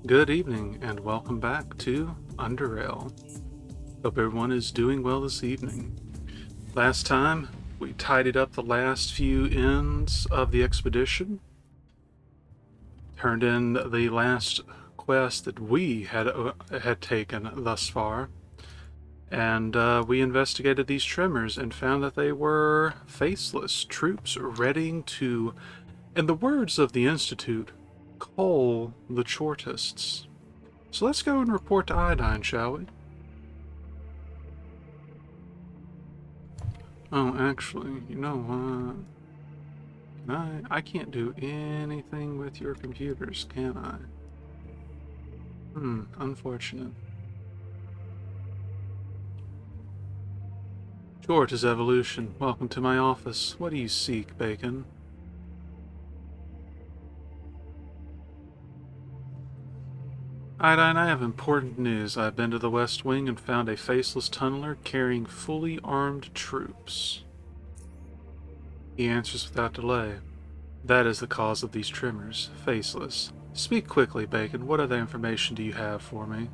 Good evening, and welcome back to Underrail. Hope everyone is doing well this evening. Last time, we tidied up the last few ends of the expedition, turned in the last quest that we had taken thus far, and we investigated these tremors and found that they were faceless troops readying to, in the words of the Institute, cull the Tchortists. So let's go and report to Iodine, shall we? Oh, actually, you know what? I can't do anything with your computers, can I? Unfortunate. Tchort is evolution. Welcome to my office. What do you seek, Bacon? Iodine, I have important news. I've been to the West Wing and found a faceless tunneler carrying fully armed troops. He answers without delay. That is the cause of these tremors. Faceless. Speak quickly, Bacon. What other information do you have for me?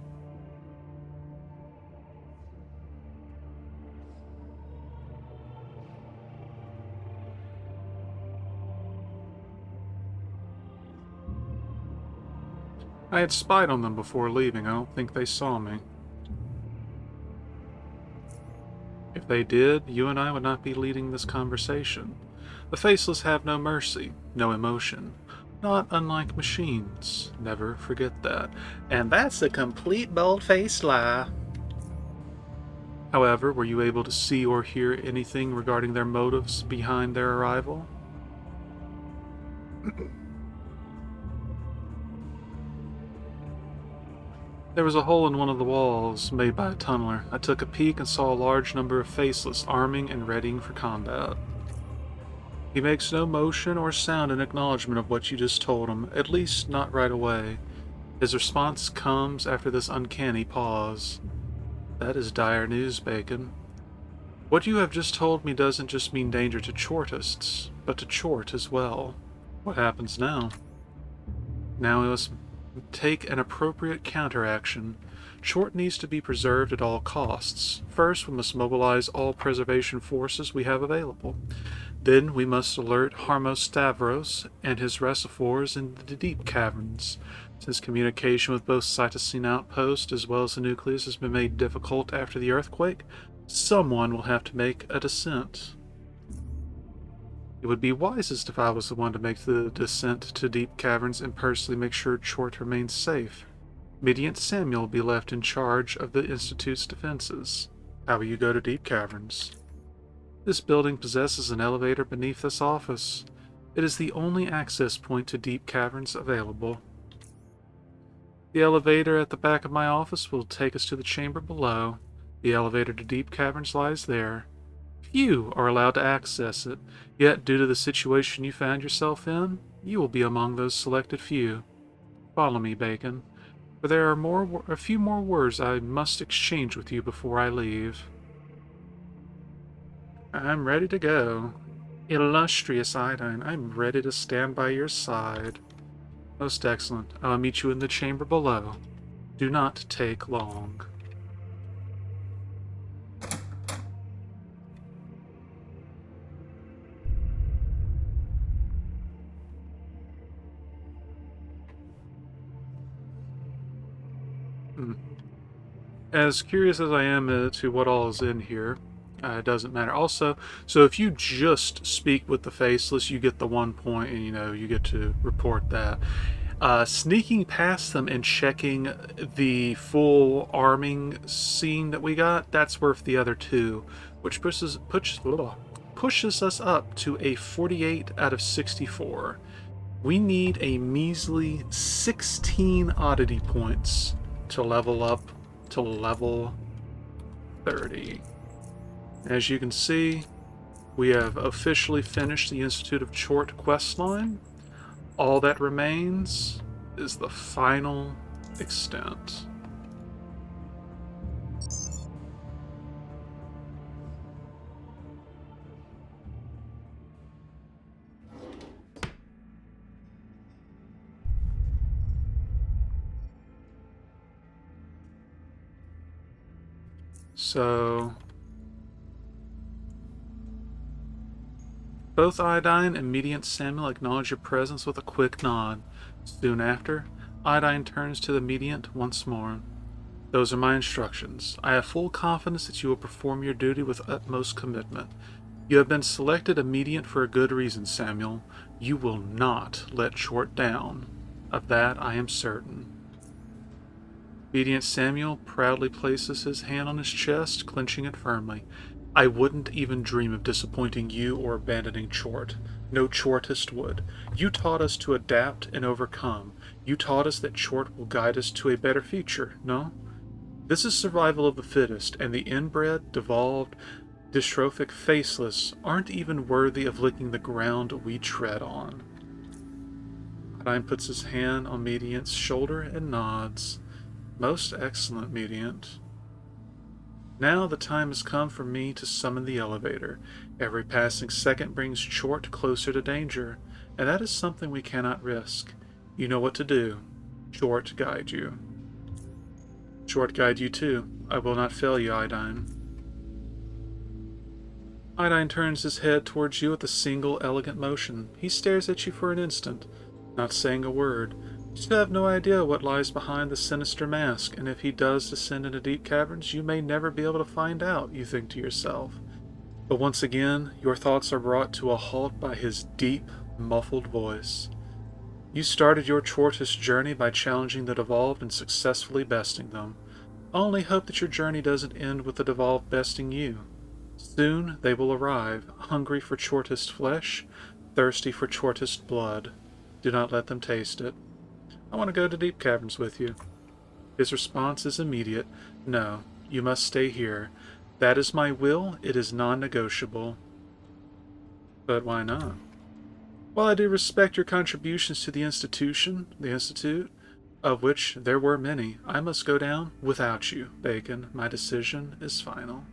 I had spied on them before leaving. I don't think they saw me. If they did, you and I would not be leading this conversation. The faceless have no mercy, no emotion. Not unlike machines. Never forget that. And that's a complete bold-faced lie. However, were you able to see or hear anything regarding their motives behind their arrival? There was a hole in one of the walls made by a tunneler. I took a peek and saw a large number of faceless arming and readying for combat. He makes no motion or sound in acknowledgement of what you just told him, at least not right away. His response comes after this uncanny pause. That is dire news, Bacon. What you have just told me doesn't just mean danger to Tchortists, but to Tchort as well. What happens now? Now we must take an appropriate counteraction. Tchort needs to be preserved at all costs. First, we must mobilize all preservation forces we have available. Then we must alert Harmos Stavros and his reservoirs in the Deep Caverns. Since communication with both Cytosine outpost as well as the nucleus has been made difficult after the earthquake, someone will have to make a descent. It would be wisest if I was the one to make the descent to Deep Caverns and personally make sure Tchort remains safe. Me and Samuel will be left in charge of the Institute's defenses. How will you go to Deep Caverns? This building possesses an elevator beneath this office. It is the only access point to Deep Caverns available. The elevator at the back of my office will take us to the chamber below. The elevator to Deep Caverns lies there. Few are allowed to access it, yet due to the situation you found yourself in, you will be among those selected few. Follow me, Bacon, for there are a few more words I must exchange with you before I leave. I'm ready to go. Illustrious Iodine, I'm ready to stand by your side. Most excellent. I'll meet you in the chamber below. Do not take long. Hmm. As curious as I am to what all is in here, it doesn't matter. Also, so if you just speak with the faceless, you get the 1 point, and you get to report that. Sneaking past them and checking the full arming scene that we got, that's worth the other 2, which pushes us up to a 48 out of 64. We need a measly 16 oddity points to level up to level 30. As you can see, we have officially finished the Institute of Tchort questline. All that remains is the final extent. So both Iodine and Mediant Samuel acknowledge your presence with a quick nod. Soon after, Iodine turns to the Mediant once more. Those are my instructions. I have full confidence that you will perform your duty with utmost commitment. You have been selected a Mediant for a good reason, Samuel. You will not let Tchort down. Of that I am certain. Mediant Samuel proudly places his hand on his chest, clenching it firmly. I wouldn't even dream of disappointing you or abandoning Tchort. No Tchortist would. You taught us to adapt and overcome. You taught us that Tchort will guide us to a better future, no? This is survival of the fittest, and the inbred, devolved, dystrophic faceless aren't even worthy of licking the ground we tread on. Ryan puts his hand on Mediant's shoulder and nods. Most excellent, Mediant. Now the time has come for me to summon the elevator. Every passing second brings Tchort closer to danger, and that is something we cannot risk. You know what to do. Tchort guide you. Tchort guide you too. I will not fail you, Iodine. Iodine turns his head towards you with a single elegant motion. He stares at you for an instant, not saying a word. You have no idea what lies behind the sinister mask, and if he does descend into Deep Caverns, you may never be able to find out, you think to yourself. But once again, your thoughts are brought to a halt by his deep, muffled voice. You started your Tchortist journey by challenging the Devolved and successfully besting them. I only hope that your journey doesn't end with the Devolved besting you. Soon they will arrive, hungry for Tchortist flesh, thirsty for Tchortist blood. Do not let them taste it. I want to go to Deep Caverns with you. His response is immediate. No, you must stay here. That is my will. It is non-negotiable. But why not? While I do respect your contributions to the Institute, of which there were many, I must go down without you, Bacon. My decision is final.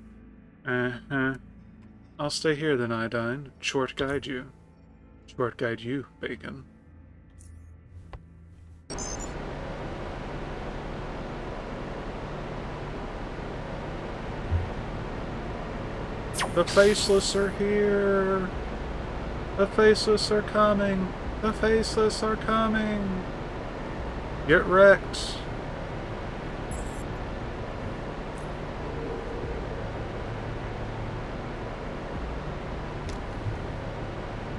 I'll stay here then, Iodine. Tchort guide you. Tchort guide you, Bacon. The Faceless are here! The Faceless are coming! The Faceless are coming! Get wrecked!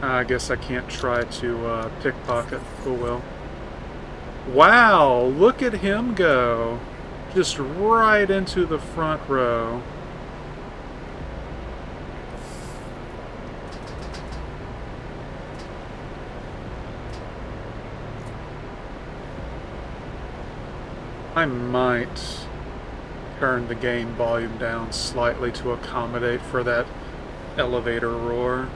I guess I can't try to pickpocket. Oh well. Wow! Look at him go! Just right into the front row. I might turn the game volume down slightly to accommodate for that elevator roar.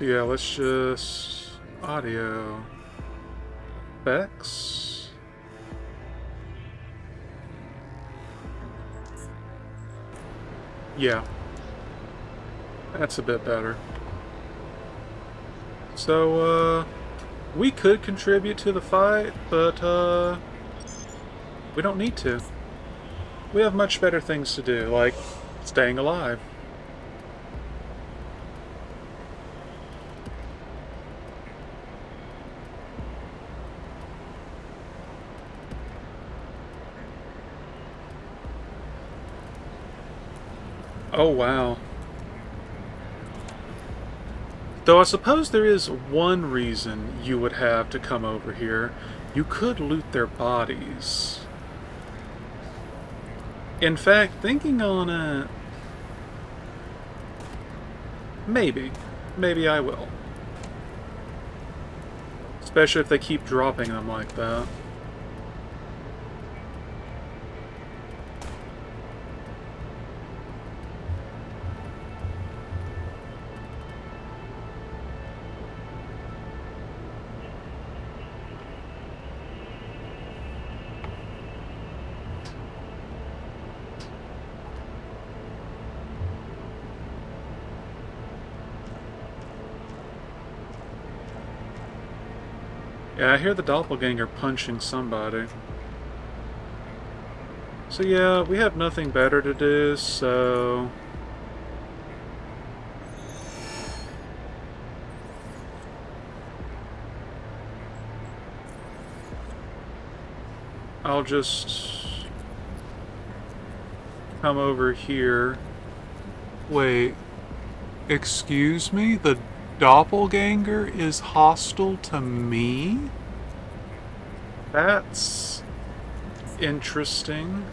Yeah, let's just audio effects. Yeah, that's a bit better. So, we could contribute to the fight, but, we don't need to. We have much better things to do, like staying alive. Oh, wow. Though I suppose there is one reason you would have to come over here. You could loot their bodies. In fact, thinking on it... Maybe. Maybe I will. Especially if they keep dropping them like that. Yeah, I hear the doppelganger punching somebody. So yeah, we have nothing better to do, so... I'll just... come over here. Wait. Excuse me? The doppelganger is hostile to me? That's... interesting.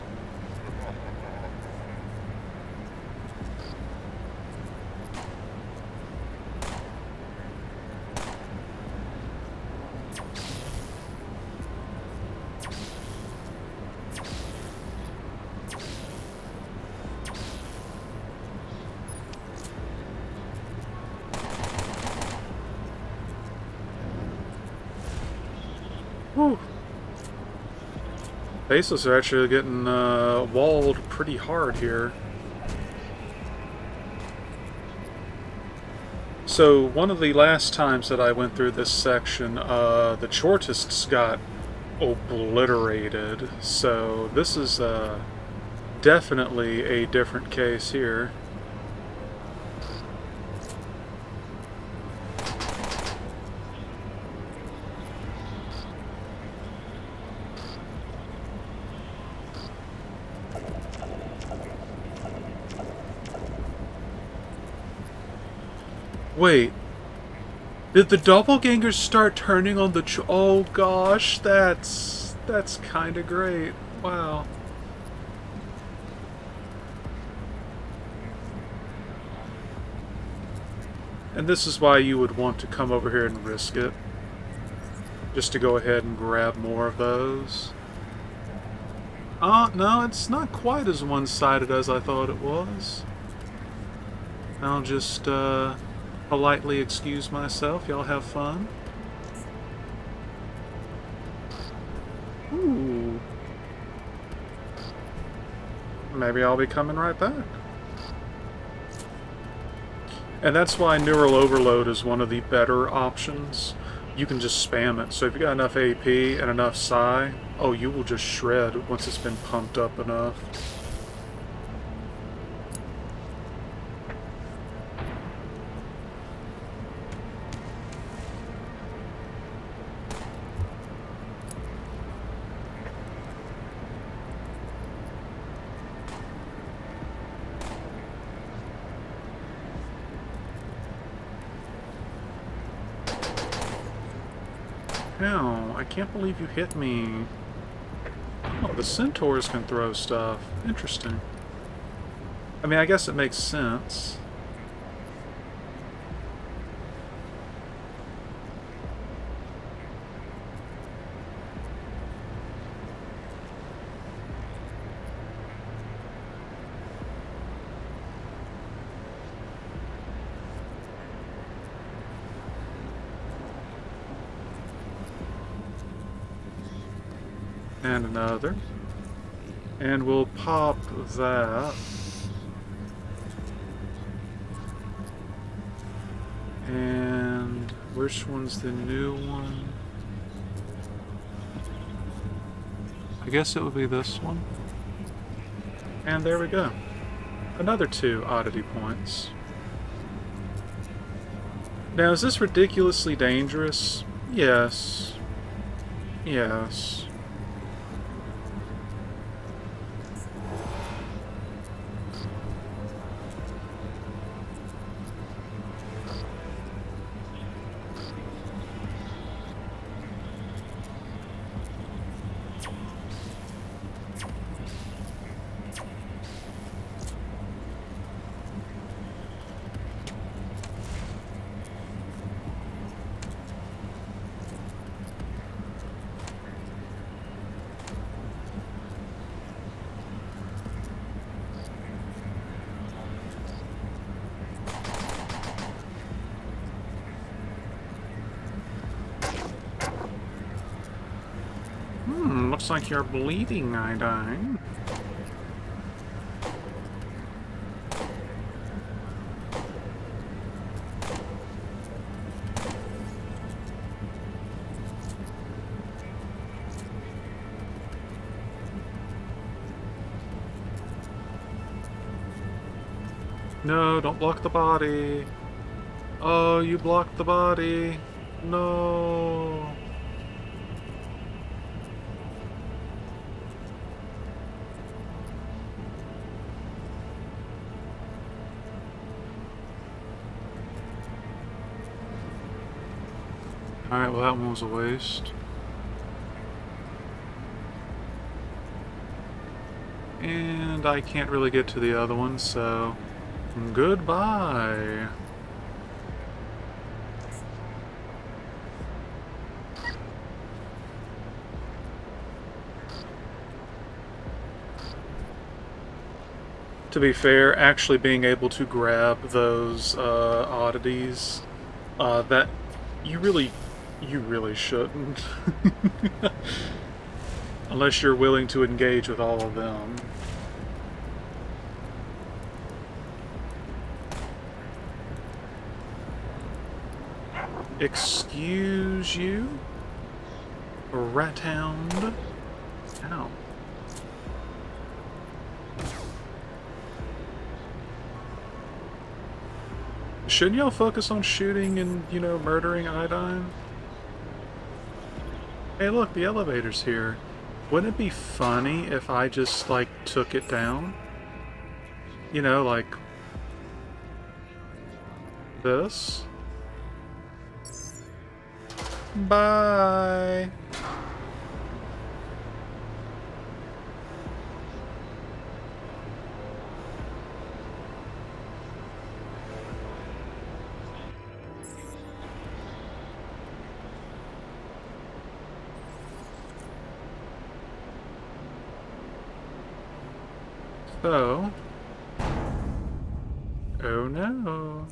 Whew. Bases are actually getting walled pretty hard here. So one of the last times that I went through this section, the Tchortists got obliterated. So this is definitely a different case here. Wait, did the doppelgangers start turning on the oh gosh, that's kind of great. Wow. And this is why you would want to come over here and risk it. Just to go ahead and grab more of those. No, it's not quite as one-sided as I thought it was. I'll just, politely excuse myself. Y'all have fun. Ooh. Maybe I'll be coming right back. And that's why Neural Overload is one of the better options. You can just spam it. So if you got enough AP and enough Psi, oh, you will just shred once it's been pumped up enough. Ow, I can't believe you hit me. Oh, the centaurs can throw stuff. Interesting. I mean, I guess it makes sense. And another. And we'll pop that. And which one's the new one? I guess it would be this one. And there we go. Another 2 oddity points. Now, is this ridiculously dangerous? Yes. Yes. Looks like you're bleeding, Iodine. No, don't block the body. Oh, you blocked the body. No. Alright, well that one was a waste. And I can't really get to the other one, so goodbye. To be fair, actually being able to grab those oddities, that you really shouldn't. Unless you're willing to engage with all of them. Excuse you? Rat hound? Ow. Shouldn't y'all focus on shooting and, you know, murdering Iodine? Hey look, the elevator's here. Wouldn't it be funny if I just, like, took it down? You know, like... this? Bye! So... oh no.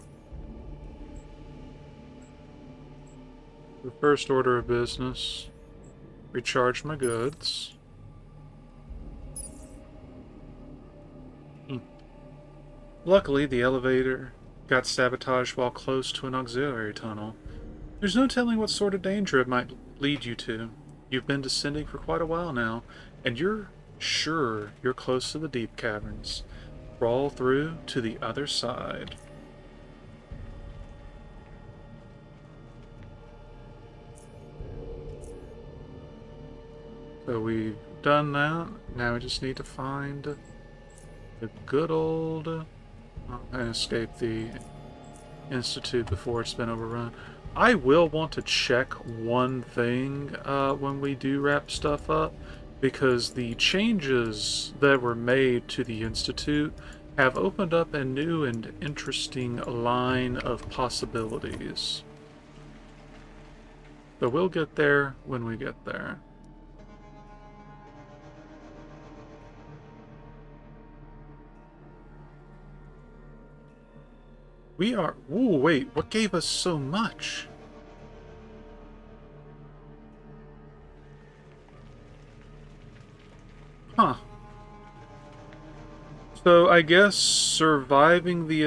The first order of business. Recharge my goods. Luckily, the elevator got sabotaged while close to an auxiliary tunnel. There's no telling what sort of danger it might lead you to. You've been descending for quite a while now, and you're sure you're close to the Deep Caverns. Crawl through to the other side. So we've done that. Now we just need to find the good old... and escape the Institute before it's been overrun. I will want to check one thing when we do wrap stuff up, because the changes that were made to the Institute have opened up a new and interesting line of possibilities. But we'll get there when we get there. We are... ooh, wait, what gave us so much? Huh. So I guess surviving the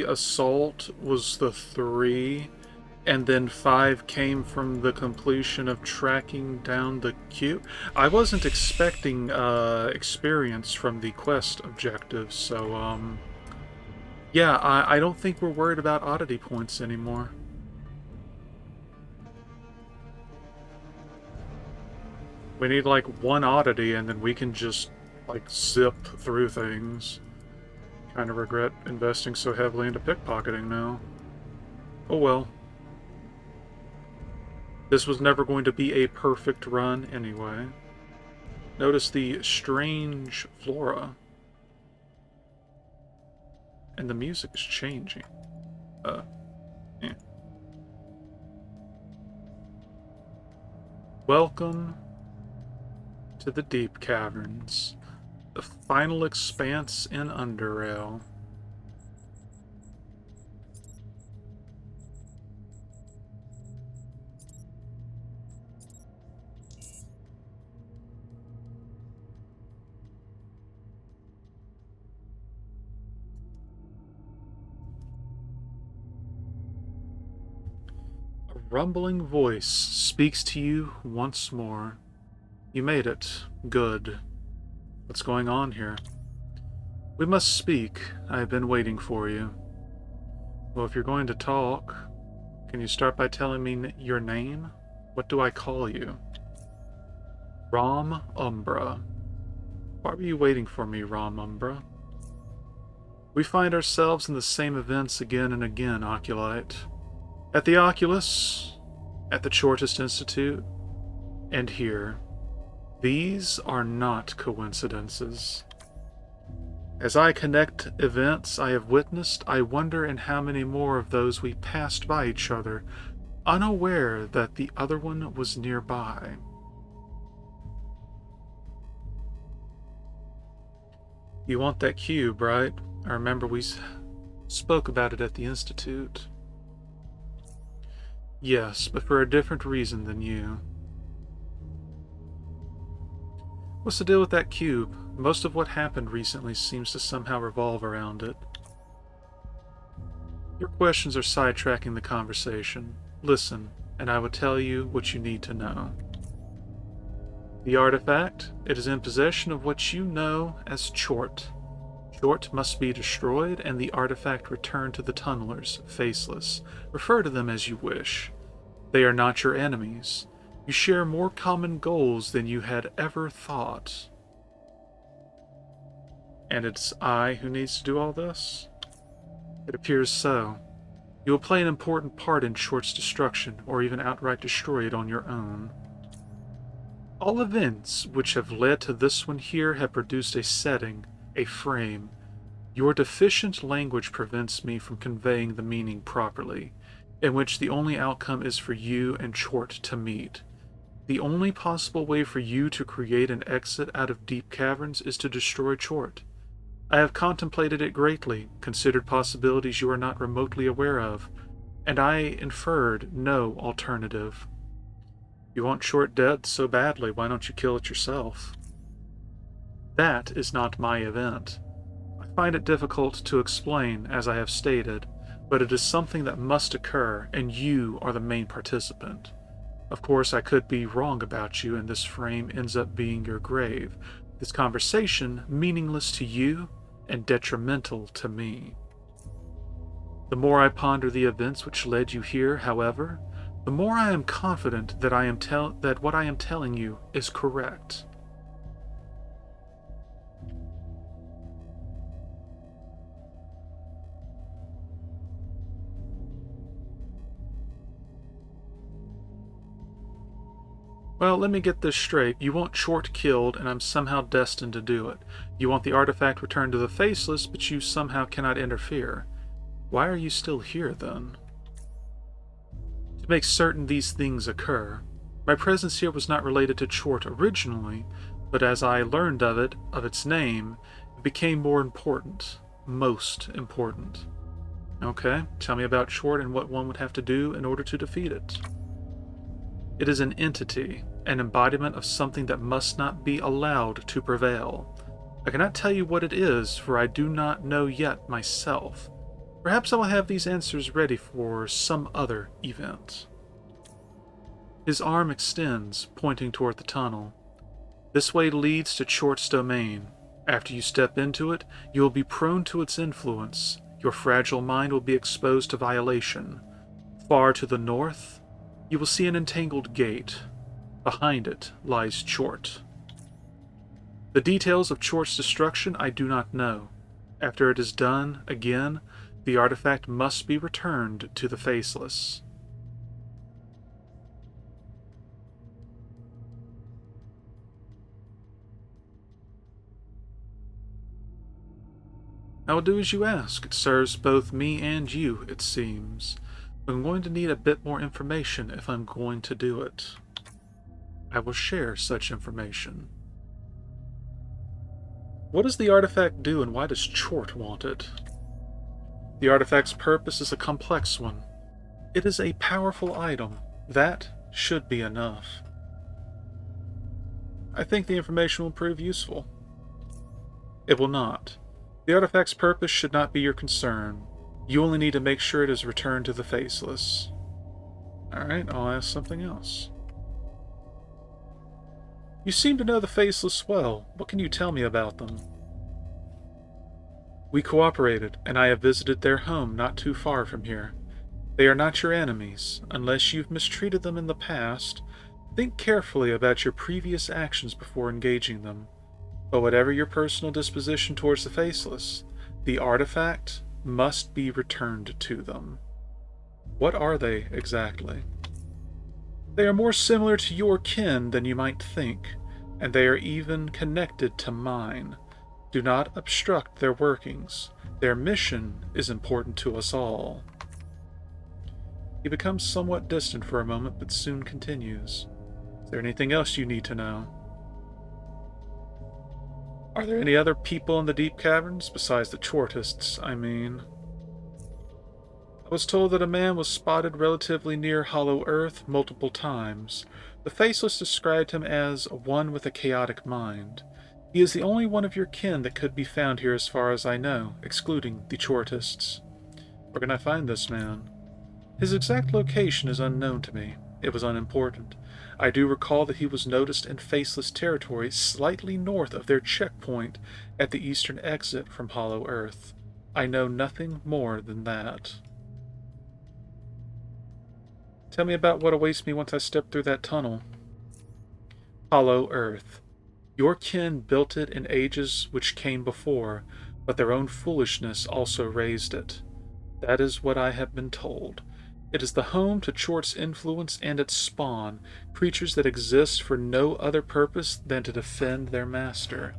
assault was the 3, and then 5 came from the completion of tracking down the cube. I wasn't expecting experience from the quest objectives, so yeah, I don't think we're worried about oddity points anymore. We need like one oddity and then we can just like zip through things. Kind of regret investing so heavily into pickpocketing now. Oh well. This was never going to be a perfect run anyway. Notice the strange flora. And the music is changing. Yeah. Welcome to the Deep Caverns, the final expanse in Underrail. A rumbling voice speaks to you once more. You made it. Good. What's going on here? We must speak. I have been waiting for you. Well, if you're going to talk, can you start by telling me your name? What do I call you? Rom Umbra. Why were you waiting for me, Rom Umbra? We find ourselves in the same events again and again, Oculite. At the Oculus, at the Tchortist Institute, and here. These are not coincidences. As I connect events I have witnessed, I wonder in how many more of those we passed by each other, unaware that the other one was nearby. You want that cube, right? I remember we spoke about it at the Institute. Yes, but for a different reason than you. What's the deal with that cube? Most of what happened recently seems to somehow revolve around it. Your questions are sidetracking the conversation. Listen, and I will tell you what you need to know. The artifact, it is in possession of what you know as Tchort. Tchort must be destroyed and the artifact returned to the tunnelers, faceless. Refer to them as you wish. They are not your enemies. You share more common goals than you had ever thought. And it's I who needs to do all this? It appears so. You will play an important part in Tchort's destruction, or even outright destroy it on your own. All events which have led to this one here have produced a setting, a frame. Your deficient language prevents me from conveying the meaning properly, in which the only outcome is for you and Tchort to meet. The only possible way for you to create an exit out of Deep Caverns is to destroy Tchort. I have contemplated it greatly, considered possibilities you are not remotely aware of, and I inferred no alternative. You want Tchort dead so badly, why don't you kill it yourself? That is not my event. I find it difficult to explain, as I have stated, but it is something that must occur, and you are the main participant. Of course, I could be wrong about you, and this frame ends up being your grave. This conversation meaningless to you and detrimental to me. The more I ponder the events which led you here, however, the more I am confident that that what I am telling you is correct. Well, let me get this straight. You want Tchort killed, and I'm somehow destined to do it. You want the artifact returned to the Faceless, but you somehow cannot interfere. Why are you still here, then? To make certain these things occur. My presence here was not related to Tchort originally, but as I learned of it, of its name, it became more important. Most important. Okay, tell me about Tchort and what one would have to do in order to defeat it. It is an entity, an embodiment of something that must not be allowed to prevail. I cannot tell you what it is, for I do not know yet myself. Perhaps I will have these answers ready for some other event. His arm extends, pointing toward the tunnel. This way leads to Tchort's domain. After you step into it, you will be prone to its influence. Your fragile mind will be exposed to violation. Far to the north, you will see an entangled gate. Behind it lies Tchort. The details of Tchort's destruction I do not know. After it is done, again, the artifact must be returned to the Faceless. I will do as you ask. It serves both me and you, it seems. I'm going to need a bit more information if I'm going to do it. I will share such information. What does the artifact do and why does Tchort want it? The artifact's purpose is a complex one. It is a powerful item. That should be enough. I think the information will prove useful. It will not. The artifact's purpose should not be your concern. You only need to make sure it is returned to the Faceless. Alright, I'll ask something else. You seem to know the Faceless well. What can you tell me about them? We cooperated, and I have visited their home not too far from here. They are not your enemies, unless you've mistreated them in the past. Think carefully about your previous actions before engaging them. But whatever your personal disposition towards the Faceless, the artifact must be returned to them. What are they exactly? They are more similar to your kin than you might think, and they are even connected to mine. Do not obstruct their workings. Their mission is important to us all. He becomes somewhat distant for a moment, but soon continues. Is there anything else you need to know? Are there any other people in the Deep Caverns, besides the Tchortists, I mean? I was told that a man was spotted relatively near Hollow Earth multiple times. The Faceless described him as one with a chaotic mind. He is the only one of your kin that could be found here as far as I know, excluding the Tchortists. Where can I find this man? His exact location is unknown to me. It was unimportant. I do recall that he was noticed in Faceless territory slightly north of their checkpoint at the eastern exit from Hollow Earth. I know nothing more than that. Tell me about what awaits me once I step through that tunnel. Hollow Earth. Your kin built it in ages which came before, but their own foolishness also raised it. That is what I have been told. It is the home to Tchort's influence and its spawn, creatures that exist for no other purpose than to defend their master.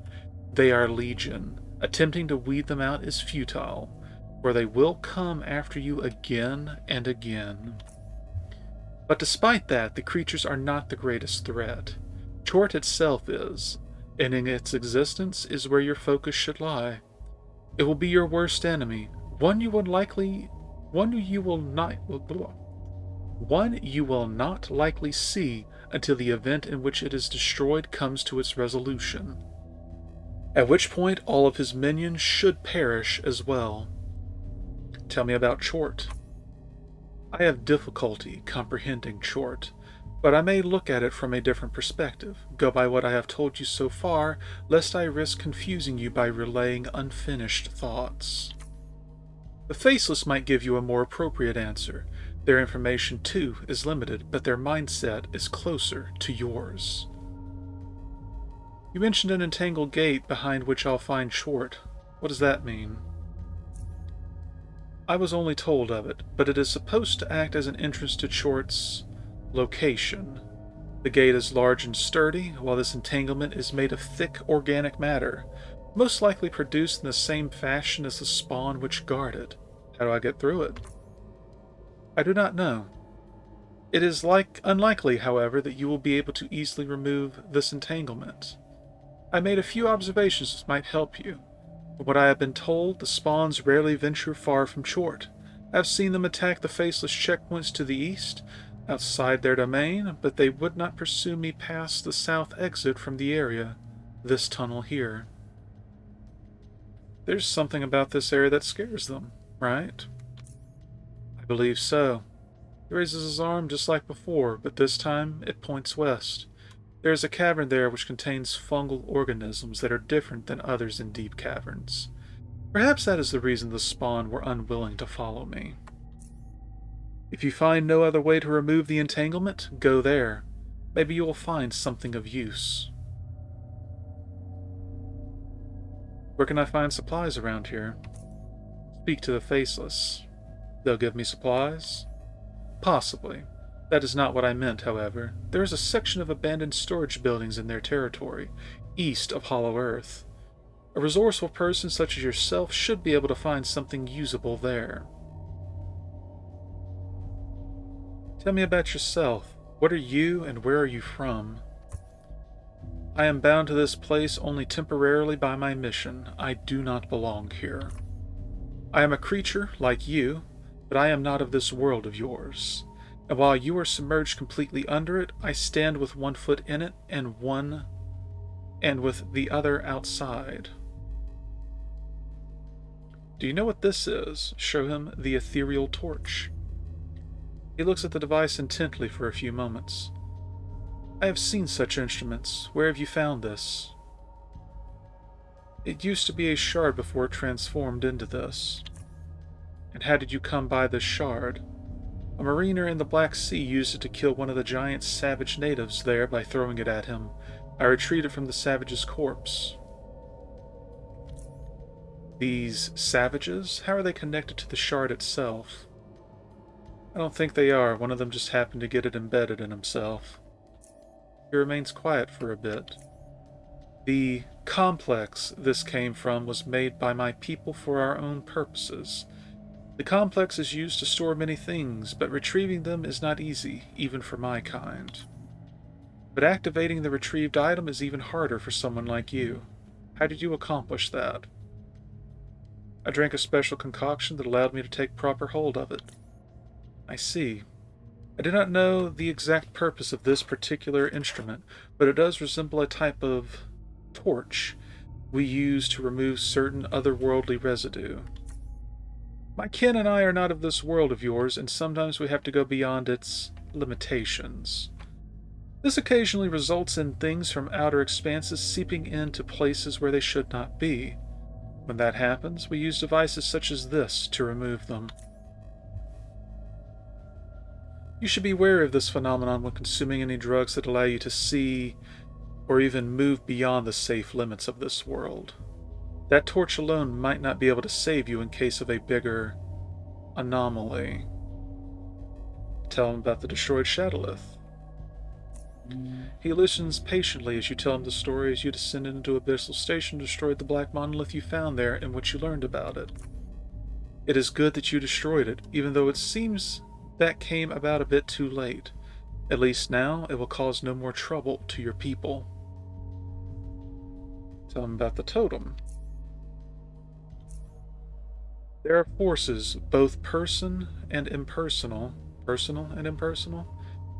They are legion. Attempting to weed them out is futile, for they will come after you again and again. But despite that, the creatures are not the greatest threat. Tchort itself is, and in its existence is where your focus should lie. It will be your worst enemy, one you will not likely see until the event in which it is destroyed comes to its resolution. At which point all of his minions should perish as well. Tell me about Tchort. I have difficulty comprehending Tchort, but I may look at it from a different perspective. Go by what I have told you so far, lest I risk confusing you by relaying unfinished thoughts. The Faceless might give you a more appropriate answer. Their information, too, is limited, but their mindset is closer to yours. You mentioned an entangled gate behind which I'll find Tchort. What does that mean? I was only told of it, but it is supposed to act as an entrance to Tchort's location. The gate is large and sturdy, while this entanglement is made of thick organic matter, most likely produced in the same fashion as the spawn which guard it. How do I get through it? I do not know. It is unlikely, however, that you will be able to easily remove this entanglement. I made a few observations that might help you. From what I have been told, the spawns rarely venture far from Tchort. I have seen them attack the Faceless checkpoints to the east, outside their domain, but they would not pursue me past the south exit from the area, this tunnel here. There's something about this area that scares them, right? I believe so. He raises his arm just like before, but this time it points west. There is a cavern there which contains fungal organisms that are different than others in Deep Caverns. Perhaps that is the reason the spawn were unwilling to follow me. If you find no other way to remove the entanglement, go there. Maybe you will find something of use. Where can I find supplies around here? Speak to the Faceless. They'll give me supplies? Possibly. That is not what I meant, however. There is a section of abandoned storage buildings in their territory, east of Hollow Earth. A resourceful person such as yourself should be able to find something usable there. Tell me about yourself. What are you and where are you from? I am bound to this place only temporarily by my mission. I do not belong here. I am a creature like you, but I am not of this world of yours. And while you are submerged completely under it, I stand with one foot in it and with the other outside. Do you know what this is? Show him the ethereal torch. He looks at the device intently for a few moments. I have seen such instruments. Where have you found this? It used to be a shard before it transformed into this. And how did you come by this shard? A mariner in the Black Sea used it to kill one of the giant savage natives there by throwing it at him. I retreated from the savage's corpse. These savages? How are they connected to the shard itself? I don't think they are. One of them just happened to get it embedded in himself. He remains quiet for a bit. The complex this came from was made by my people for our own purposes. The complex is used to store many things, but retrieving them is not easy, even for my kind. But activating the retrieved item is even harder for someone like you. How did you accomplish that? I drank a special concoction that allowed me to take proper hold of it. I see. I do not know the exact purpose of this particular instrument, but it does resemble a type of torch we use to remove certain otherworldly residue. My kin and I are not of this world of yours, and sometimes we have to go beyond its limitations. This occasionally results in things from outer expanses seeping into places where they should not be. When that happens, we use devices such as this to remove them. You should be wary of this phenomenon when consuming any drugs that allow you to see or even move beyond the safe limits of this world. That torch alone might not be able to save you in case of a bigger anomaly. Tell him about the destroyed shadowlith. He listens patiently as you tell him the story as you descended into Abyssal Station and destroyed the black monolith you found there and what you learned about it. It is good that you destroyed it, even though it seems that came about a bit too late. At least now it will cause no more trouble to your people. Tell him about the totem. There are forces, both personal and impersonal,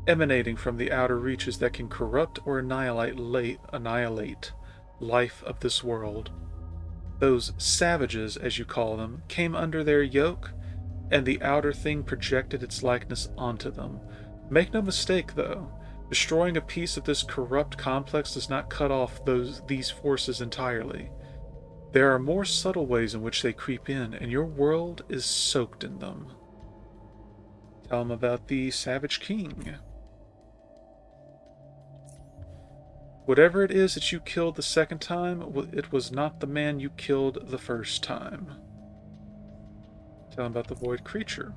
emanating from the outer reaches that can corrupt or annihilate life of this world. Those savages, as you call them, came under their yoke, and the outer thing projected its likeness onto them. Make no mistake, though, destroying a piece of this corrupt complex does not cut off these forces entirely. There are more subtle ways in which they creep in, and your world is soaked in them. Tell him about the Savage King. Whatever it is that you killed the second time, it was not the man you killed the first time. Tell him about the Void Creature.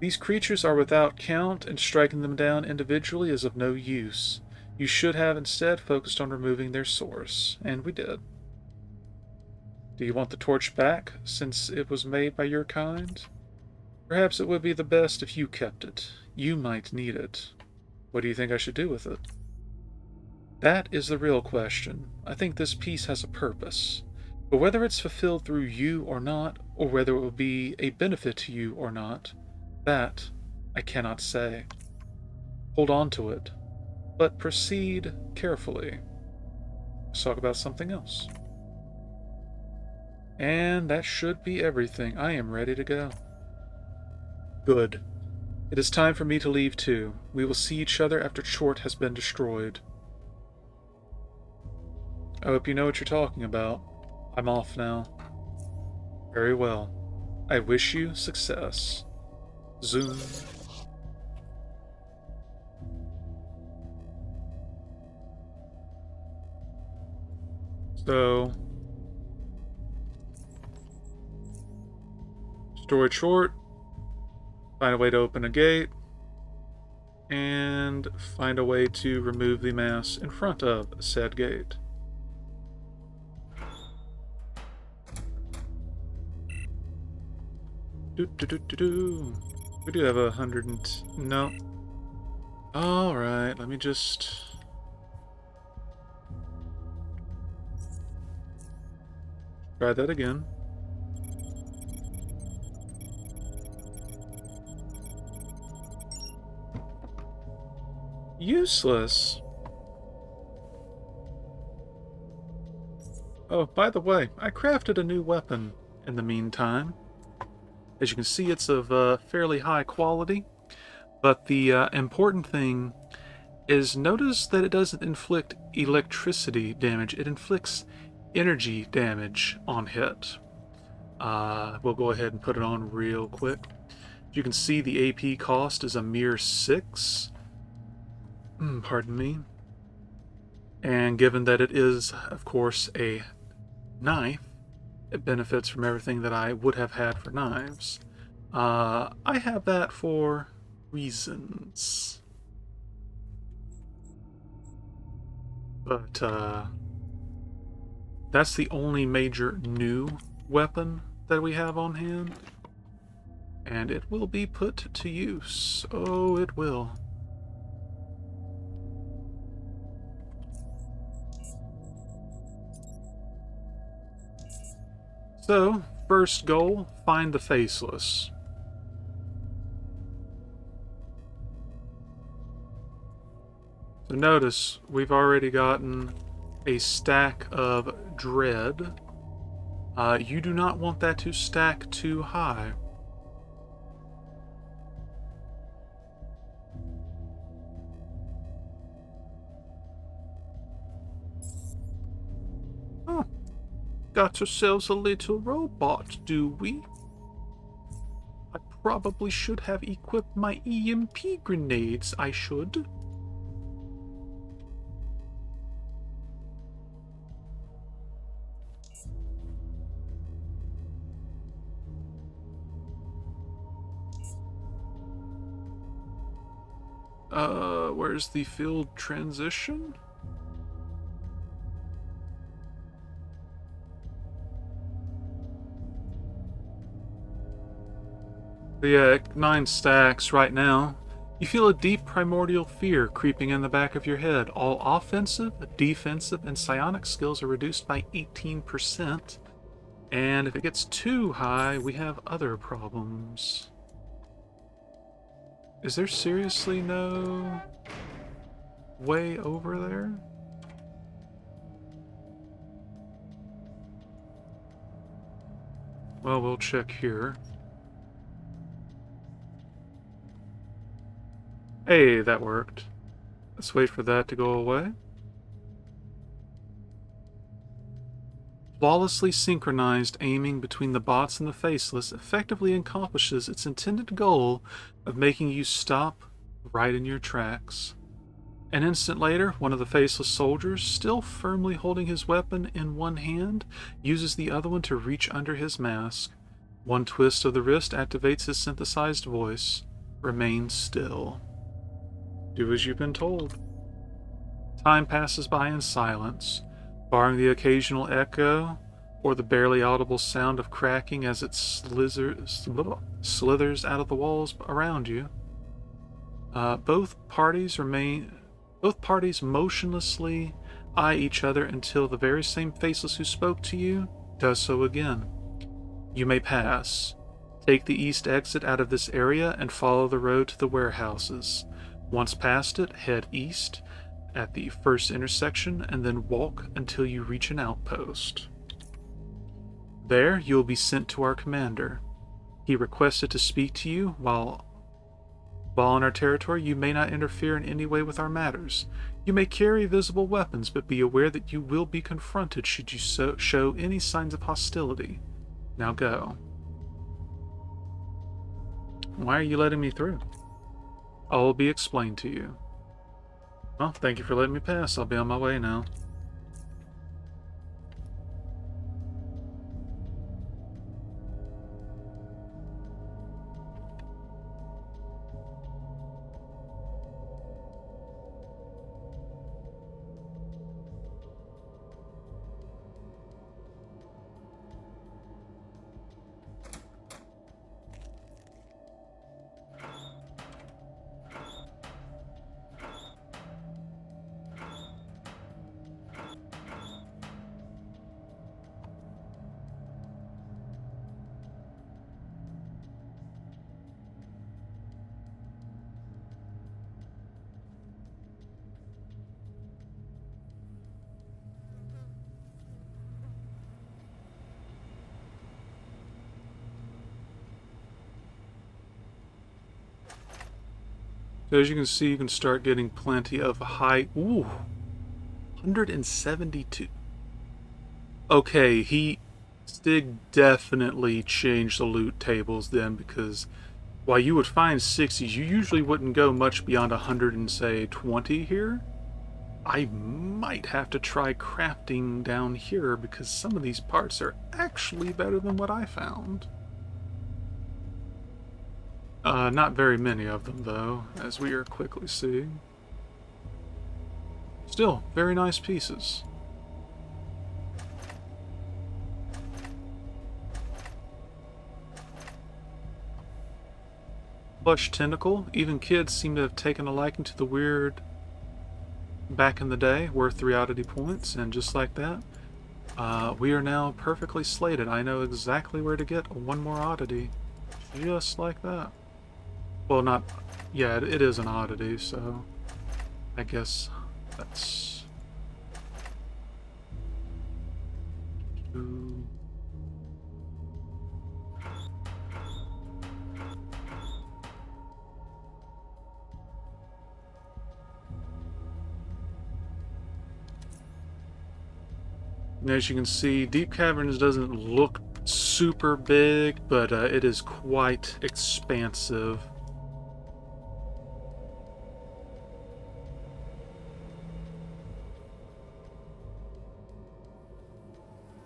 These creatures are without count, and striking them down individually is of no use. You should have instead focused on removing their source, and we did. Do you want the torch back, since it was made by your kind? Perhaps it would be the best if you kept it. You might need it. What do you think I should do with it? That is the real question. I think this piece has a purpose. But whether it's fulfilled through you or not, or whether it will be a benefit to you or not, that I cannot say. Hold on to it, but proceed carefully. Let's talk about something else. And that should be everything. I am ready to go. Good. It is time for me to leave too. We will see each other after Tchort has been destroyed. I hope you know what you're talking about. I'm off now. Very well. I wish you success. Zoom. So, destroy Tchort, find a way to open a gate, and find a way to remove the mass in front of said gate. We do have 100 and... no. Alright, let me just... try that again. Useless. Oh, by the way, I crafted a new weapon in the meantime. As you can see, it's of fairly high quality, but the important thing is notice that it doesn't inflict electricity damage, it inflicts energy damage on hit. We'll go ahead and put it on real quick. You can see the AP cost is a mere 6. Pardon me. And given that it is, of course, a knife, it benefits from everything that I would have had for knives. I have that for reasons. But, that's the only major new weapon that we have on hand. And it will be put to use. Oh, it will. So, first goal, find the faceless. So notice, we've already gotten a stack of dread. You do not want that to stack too high. Oh, got ourselves a little robot, do we? I probably should have equipped my EMP grenades, I should. Where's the field transition? Yeah, 9 stacks right now. You feel a deep primordial fear creeping in the back of your head. All offensive, defensive, and psionic skills are reduced by 18%. And if it gets too high, we have other problems. Is there seriously no way over there? Well, we'll check here. Hey, that worked. Let's wait for that to go away. Flawlessly synchronized aiming between the bots and the faceless effectively accomplishes its intended goal of making you stop right in your tracks. An instant later, one of the faceless soldiers, still firmly holding his weapon in one hand, uses the other one to reach under his mask. One twist of the wrist activates his synthesized voice. Remain still. Do as you've been told. Time passes by in silence, barring the occasional echo or the barely audible sound of cracking as it slithers out of the walls around you. Both parties motionlessly eye each other until the very same faceless who spoke to you does so again. You may pass. Take the east exit out of this area and follow the road to the warehouses. Once past it, head east at the first intersection and then walk until you reach an outpost. There, you will be sent to our commander. He requested to speak to you while on our territory. You may not interfere in any way with our matters. You may carry visible weapons, but be aware that you will be confronted should you show any signs of hostility. Now go. Why are you letting me through? All will be explained to you. Well, thank you for letting me pass. I'll be on my way now. So as you can see, you can start getting plenty of high... Ooh, 172. Okay, Stig definitely changed the loot tables then, because while you would find 60s, you usually wouldn't go much beyond 120 here. I might have to try crafting down here because some of these parts are actually better than what I found. Not very many of them, though, as we are quickly seeing. Still, very nice pieces. Plush tentacle. Even kids seem to have taken a liking to the weird back in the day, worth 3 oddity points, and just like that, we are now perfectly slated. I know exactly where to get one more oddity. Just like that. Well, not... Yeah, it is an oddity, so... I guess that's... And as you can see, Deep Caverns doesn't look super big, but it is quite expansive.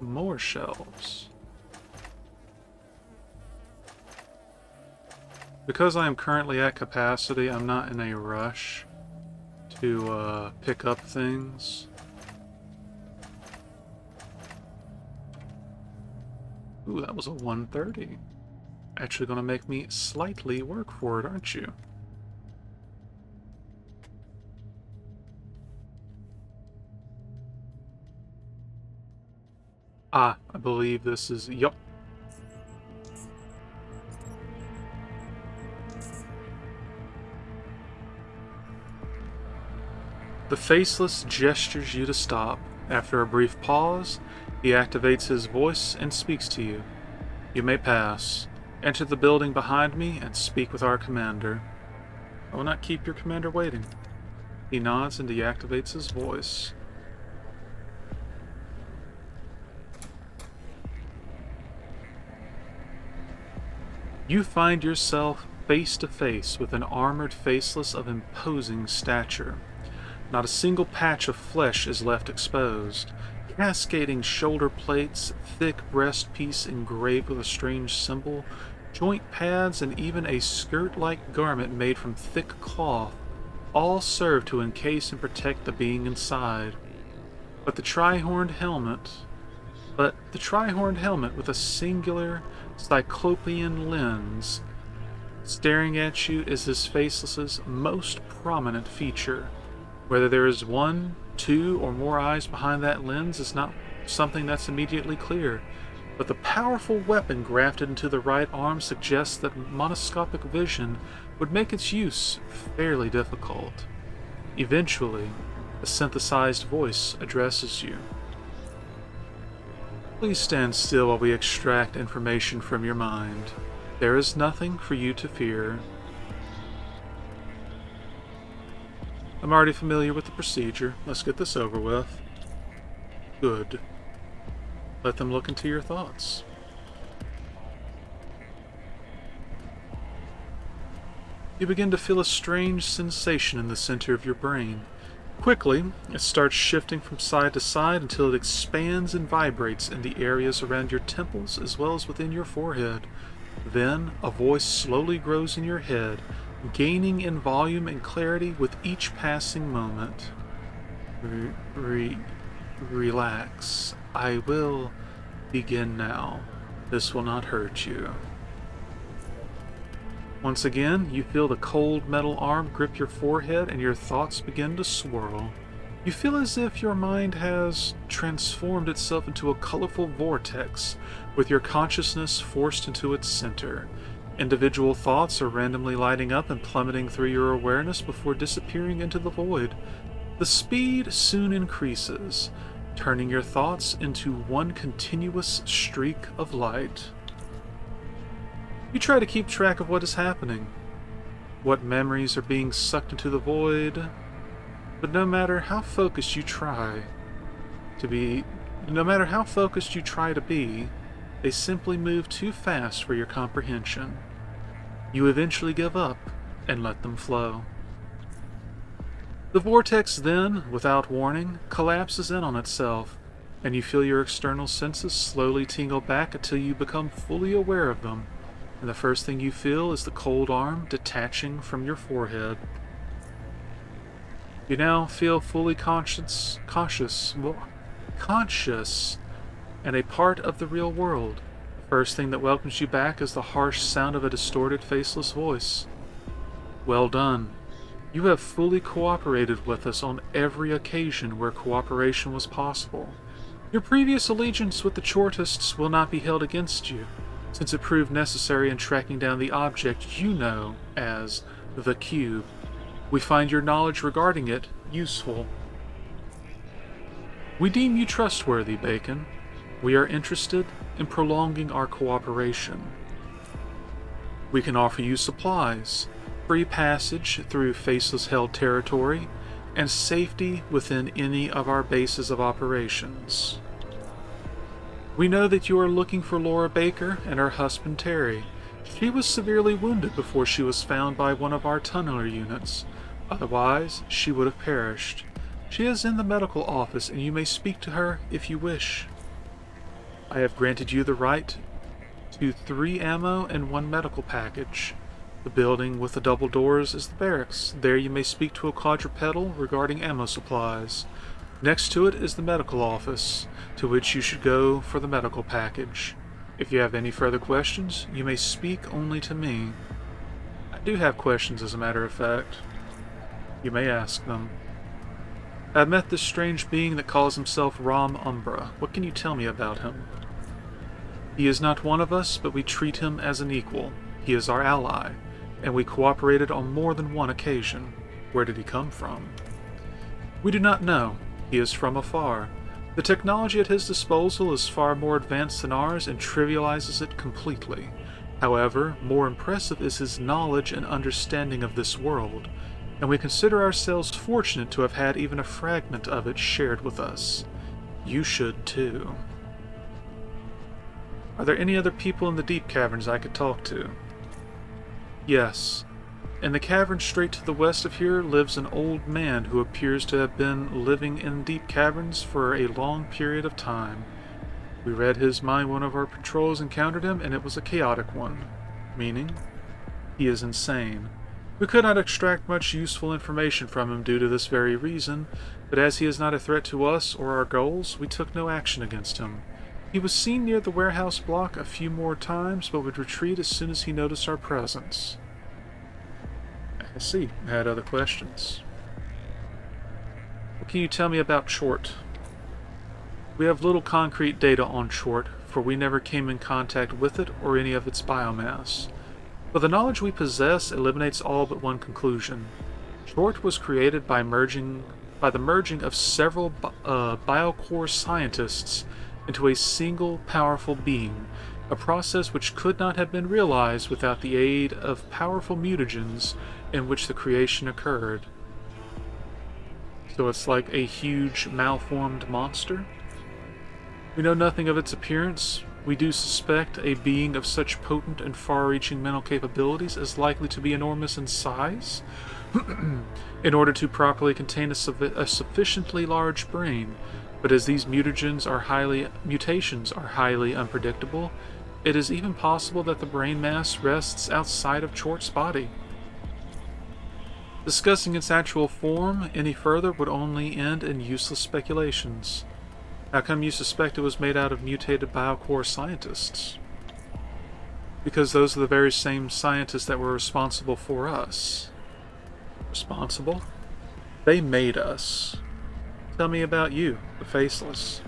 More shelves. Because I am currently at capacity, I'm not in a rush to pick up things. Ooh, that was a 130. Actually gonna make me slightly work for it, aren't you? Ah, I believe this is... Yup. The Faceless gestures you to stop. After a brief pause, he activates his voice and speaks to you. You may pass. Enter the building behind me and speak with our commander. I will not keep your commander waiting. He nods and deactivates his voice. You find yourself face to face with an armored Faceless of imposing stature. Not a single patch of flesh is left exposed. Cascading shoulder plates, thick breast piece engraved with a strange symbol, joint pads, and even a skirt-like garment made from thick cloth all serve to encase and protect the being inside. But the tri-horned helmet with a singular cyclopean lens staring at you is this Faceless's most prominent feature. Whether there is 1, 2, or more eyes behind that lens is not something that's immediately clear, but the powerful weapon grafted into the right arm suggests that monoscopic vision would make its use fairly difficult. Eventually, a synthesized voice addresses you. Please stand still while we extract information from your mind. There is nothing for you to fear. I'm already familiar with the procedure. Let's get this over with. Good. Let them look into your thoughts. You begin to feel a strange sensation in the center of your brain. Quickly, it starts shifting from side to side until it expands and vibrates in the areas around your temples as well as within your forehead. Then, a voice slowly grows in your head, gaining in volume and clarity with each passing moment. Relax. I will begin now. This will not hurt you. Once again, you feel the cold metal arm grip your forehead and your thoughts begin to swirl. You feel as if your mind has transformed itself into a colorful vortex, with your consciousness forced into its center. Individual thoughts are randomly lighting up and plummeting through your awareness before disappearing into the void. The speed soon increases, turning your thoughts into one continuous streak of light. You try to keep track of what is happening. what memories are being sucked into the void. But no matter how focused you try to be, no matter how focused you try to be, they simply move too fast for your comprehension. You eventually give up and let them flow. The vortex then, without warning, collapses in on itself, and you feel your external senses slowly tingle back until you become fully aware of them, and the first thing you feel is the cold arm detaching from your forehead. You now feel fully conscious, and a part of the real world. The first thing that welcomes you back is the harsh sound of a distorted, faceless voice. Well done. You have fully cooperated with us on every occasion where cooperation was possible. Your previous allegiance with the Tchortists will not be held against you, since it proved necessary in tracking down the object you know as the Cube. We find your knowledge regarding it useful. We deem you trustworthy, Bacon. We are interested in prolonging our cooperation. We can offer you supplies, free passage through faceless-held territory, and safety within any of our bases of operations. We know that you are looking for Laura Baker and her husband Terry. She was severely wounded before she was found by one of our tunneler units. Otherwise, she would have perished. She is in the medical office, and you may speak to her if you wish. I have granted you the right to 3 ammo and 1 medical package. The building with the double doors is the barracks. There you may speak to a quadrupedal regarding ammo supplies. Next to it is the medical office, to which you should go for the medical package. If you have any further questions, you may speak only to me. I do have questions, as a matter of fact. You may ask them. I've met this strange being that calls himself Ram Umbra. What can you tell me about him? He is not one of us, but we treat him as an equal. He is our ally, and we cooperated on more than one occasion. Where did he come from? We do not know. He is from afar. The technology at his disposal is far more advanced than ours and trivializes it completely. However, more impressive is his knowledge and understanding of this world, and we consider ourselves fortunate to have had even a fragment of it shared with us. You should too. Are there any other people in the Deep Caverns I could talk to? Yes. In the cavern straight to the west of here lives an old man who appears to have been living in Deep Caverns for a long period of time. We read his mind one of our patrols encountered him, and it was a chaotic one. Meaning, he is insane. We could not extract much useful information from him due to this very reason, but as he is not a threat to us or our goals, we took no action against him. He was seen near the warehouse block a few more times, but would retreat as soon as he noticed our presence. I see. I had other questions. What can you tell me about Tchort? We have little concrete data on Tchort, for we never came in contact with it or any of its biomass. But the knowledge we possess eliminates all but one conclusion. Tchort was created by the merging of several biocore scientists into a single powerful being, a process which could not have been realized without the aid of powerful mutagens in which the creation occurred. So it's like a huge malformed monster? We know nothing of its appearance. We do suspect a being of such potent and far-reaching mental capabilities is likely to be enormous in size. In order to properly contain a sufficiently large brain, but as these mutations are highly unpredictable, it is even possible that the brain mass rests outside of Tchort's body. Discussing its actual form any further would only end in useless speculations. How come you suspect it was made out of mutated biocore scientists? Because those are the very same scientists that were responsible for us. Responsible? They made us. Tell me about you, the Faceless.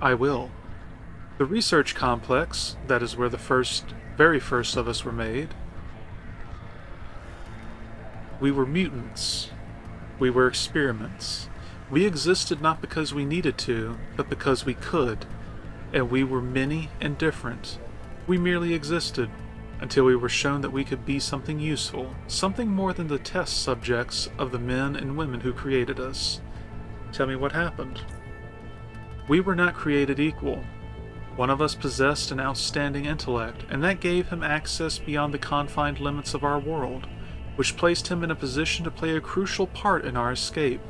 I will. The research complex, that is where the very first of us were made. We were mutants. We were experiments. We existed not because we needed to, but because we could. And we were many and different. We merely existed, until we were shown that we could be something useful, something more than the test subjects of the men and women who created us. Tell me what happened. We were not created equal. One of us possessed an outstanding intellect, and that gave him access beyond the confined limits of our world, which placed him in a position to play a crucial part in our escape.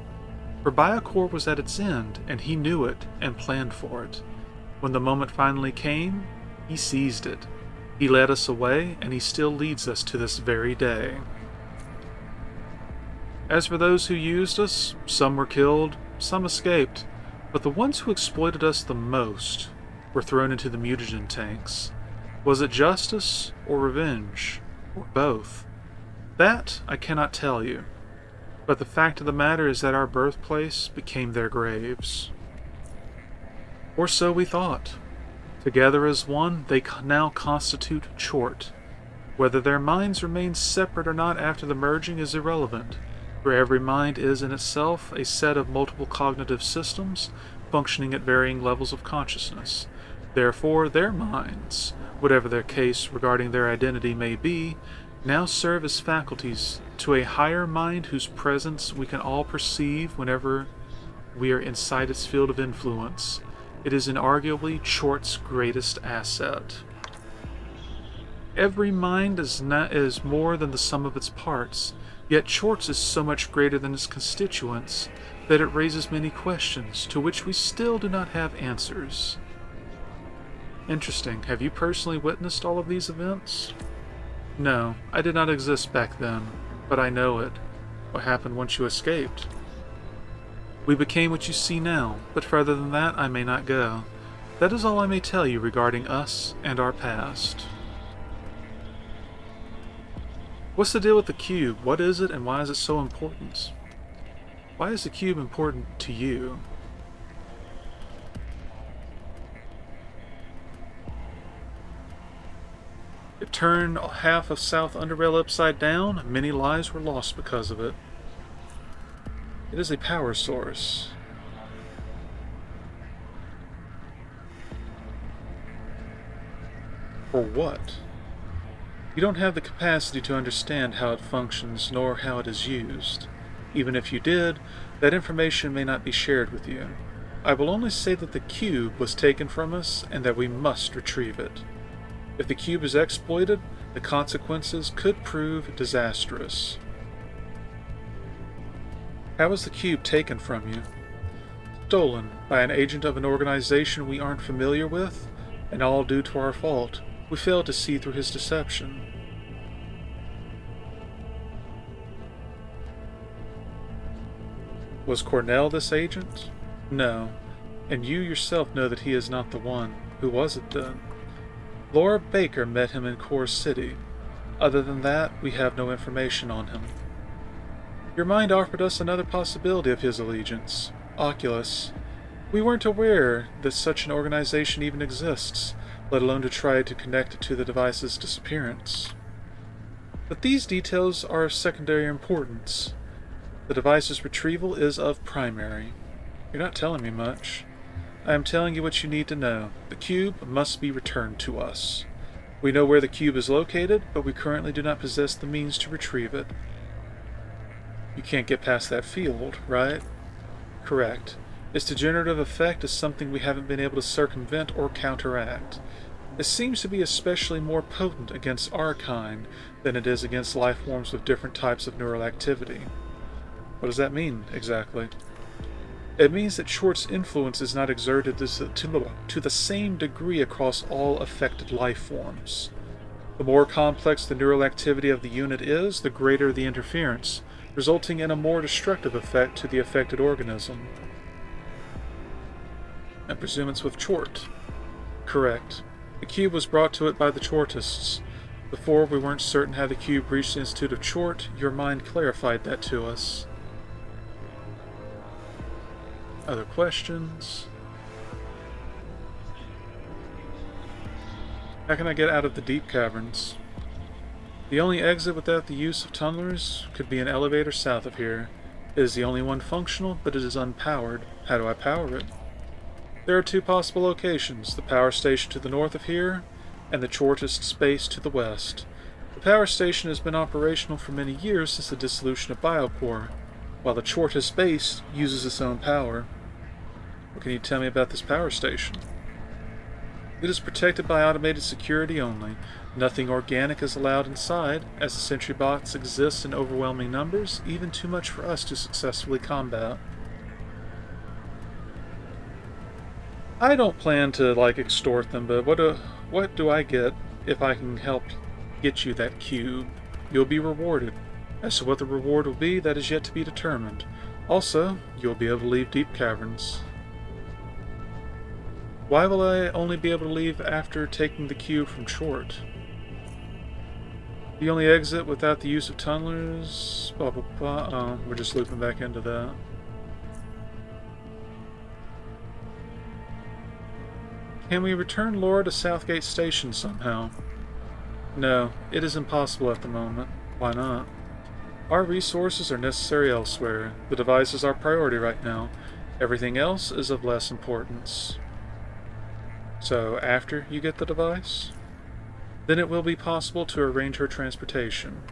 For Biocore was at its end, and he knew it and planned for it. When the moment finally came, he seized it. He led us away, and he still leads us to this very day. As for those who used us, some were killed, some escaped, but the ones who exploited us the most were thrown into the mutagen tanks. Was it justice or revenge, or both? That I cannot tell you, but the fact of the matter is that our birthplace became their graves. Or so we thought. Together as one, they now constitute Tchort. Whether their minds remain separate or not after the merging is irrelevant, for every mind is in itself a set of multiple cognitive systems functioning at varying levels of consciousness. Therefore, their minds, whatever their case regarding their identity may be, now serve as faculties to a higher mind whose presence we can all perceive whenever we are inside its field of influence. It is inarguably Tchort's greatest asset. Every mind is more than the sum of its parts, yet Tchort's is so much greater than its constituents that it raises many questions to which we still do not have answers. Interesting. Have you personally witnessed all of these events? No, I did not exist back then, but I know it. What happened once you escaped? We became what you see now, but further than that I may not go. That is all I may tell you regarding us and our past. What's the deal with the cube? What is it and why is it so important? Why is the cube important to you? It turned half of South Underrail upside down. Many lives were lost because of it. It is a power source. For what? You don't have the capacity to understand how it functions nor how it is used. Even if you did, that information may not be shared with you. I will only say that the cube was taken from us and that we must retrieve it. If the cube is exploited, the consequences could prove disastrous. How was the cube taken from you? Stolen by an agent of an organization we aren't familiar with, and all due to our fault. We failed to see through his deception. Was Cornell this agent? No, and you yourself know that he is not the one. Who was it then? Laura Baker met him in Core City. Other than that, we have no information on him. Your mind offered us another possibility of his allegiance, Oculus. We weren't aware that such an organization even exists, let alone to try to connect it to the device's disappearance. But these details are of secondary importance. The device's retrieval is of primary. You're not telling me much. I am telling you what you need to know. The cube must be returned to us. We know where the cube is located, but we currently do not possess the means to retrieve it. You can't get past that field, right? Correct. Its degenerative effect is something we haven't been able to circumvent or counteract. It seems to be especially more potent against our kind than it is against life forms with different types of neural activity. What does that mean, exactly? It means that Tchort's influence is not exerted to the same degree across all affected life forms. The more complex the neural activity of the unit is, the greater the interference, resulting in a more destructive effect to the affected organism. I presume it's with Tchort. Correct. The cube was brought to it by the Tchortists. Before we weren't certain how the cube reached the Institute of Tchort, your mind clarified that to us. Other questions? How can I get out of the Deep Caverns? The only exit without the use of tunnelers could be an elevator south of here. It is the only one functional, but it is unpowered. How do I power it? There are two possible locations, the power station to the north of here, and the Tchortist space to the west. The power station has been operational for many years since the dissolution of Biocore, while the Tchortist base uses its own power. What can you tell me about this power station? It is protected by automated security only. Nothing organic is allowed inside, as the sentry bots exist in overwhelming numbers, even too much for us to successfully combat. I don't plan to, extort them, but what do I get if I can help get you that cube? You'll be rewarded. As to what the reward will be, that is yet to be determined. Also, you'll be able to leave Deep Caverns. Why will I only be able to leave after taking the cube from Tchort? The only exit without the use of tunnelers... Blah, blah, blah. Oh, we're just looping back into that. Can we return Laura to Southgate Station somehow? No, it is impossible at the moment. Why not? Our resources are necessary elsewhere. The device is our priority right now. Everything else is of less importance. So, after you get the device? Then it will be possible to arrange her transportation.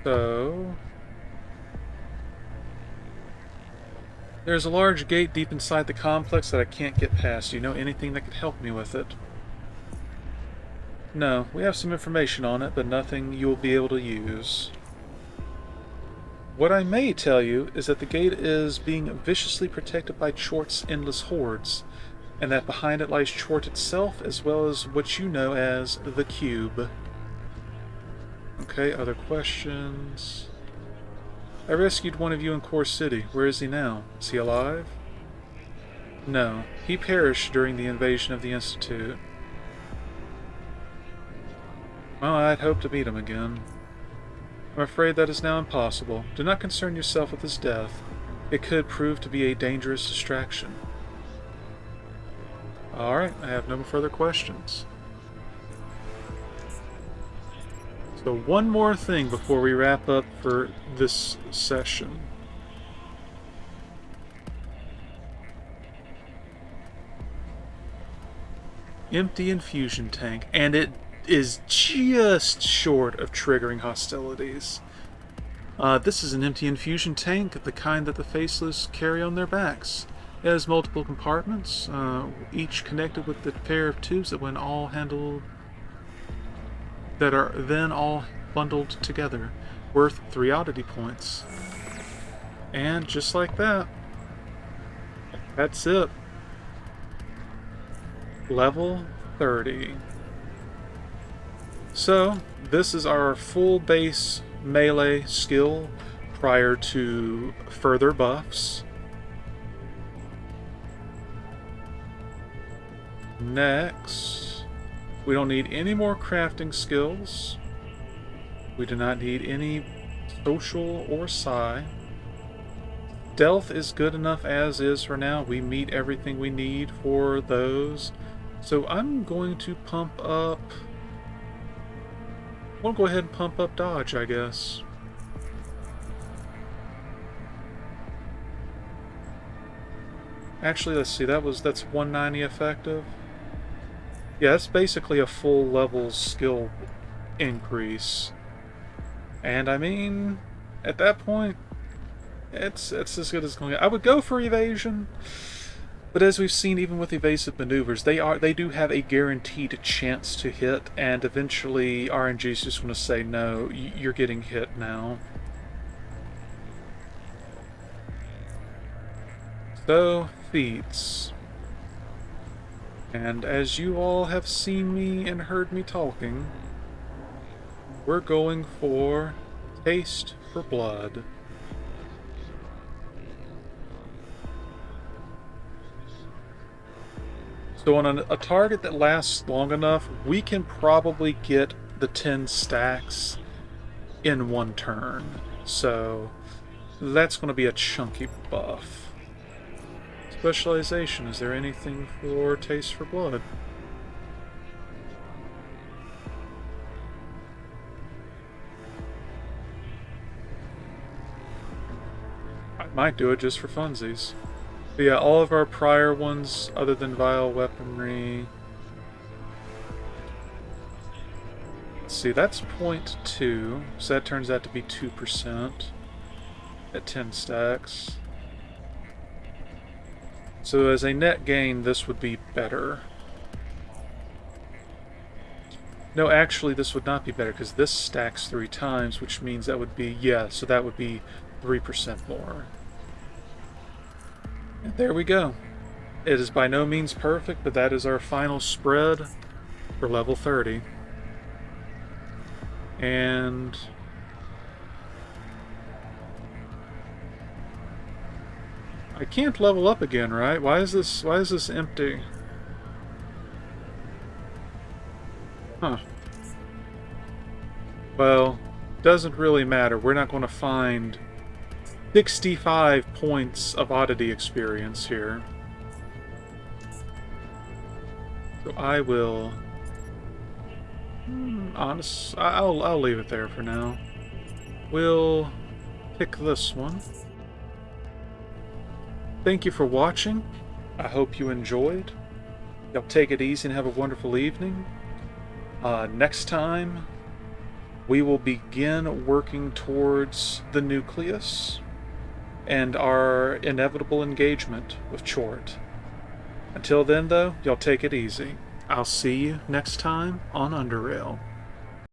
So... there's a large gate deep inside the complex that I can't get past. Do you know anything that could help me with it? No, we have some information on it, but nothing you will be able to use. What I may tell you is that the gate is being viciously protected by Tchort's endless hordes, and that behind it lies Tchort itself, as well as what you know as the Cube. Okay, other questions? I rescued one of you in Core City. Where is he now? Is he alive? No, he perished during the invasion of the Institute. Well, I'd hoped to meet him again. I'm afraid that is now impossible. Do not concern yourself with his death. It could prove to be a dangerous distraction. Alright, I have no further questions. So one more thing before we wrap up for this session. Empty infusion tank, and it is just short of triggering hostilities. This is an empty infusion tank, the kind that the Faceless carry on their backs. It has multiple compartments, each connected with a pair of tubes that are then all bundled together, worth 3 oddity points. And just like that, that's it. Level 30. So, this is our full base melee skill prior to further buffs. Next, we don't need any more crafting skills. We do not need any social or psi. Stealth is good enough as is for now. We meet everything we need for those. So I'm going to pump up... we'll go ahead and pump up dodge, I guess. Actually, let's see, that's 190 effective. Yeah, that's basically a full level skill increase. And I mean, at that point, it's as good as it's going to get. I would go for evasion, but as we've seen, even with evasive maneuvers, they do have a guaranteed chance to hit, and eventually RNG is just going to say, no, you're getting hit now. So, feats. And as you all have seen me and heard me talking, we're going for Taste for Blood. So on a target that lasts long enough, we can probably get the 10 stacks in one turn. So that's going to be a chunky buff. Specialization, is there anything for Taste for Blood? Might do it just for funsies. But yeah, all of our prior ones, other than vile weaponry... Let's see, that's 0.2, so that turns out to be 2% at 10 stacks. So as a net gain, this would be better. No, actually, this would not be better, because this stacks 3 times, which means that would be, yeah, so that would be 3% more. And there we go. It is by no means perfect, but that is our final spread for level 30. And... I can't level up again, right? Why is this empty? Huh. Well, doesn't really matter. We're not going to find 65 points of oddity experience here. So I will... I'll leave it there for now. We'll pick this one. Thank you for watching. I hope you enjoyed. Y'all take it easy and have a wonderful evening. Next time, we will begin working towards the nucleus and our inevitable engagement with Tchort. Until then, though, y'all take it easy. I'll see you next time on Underrail.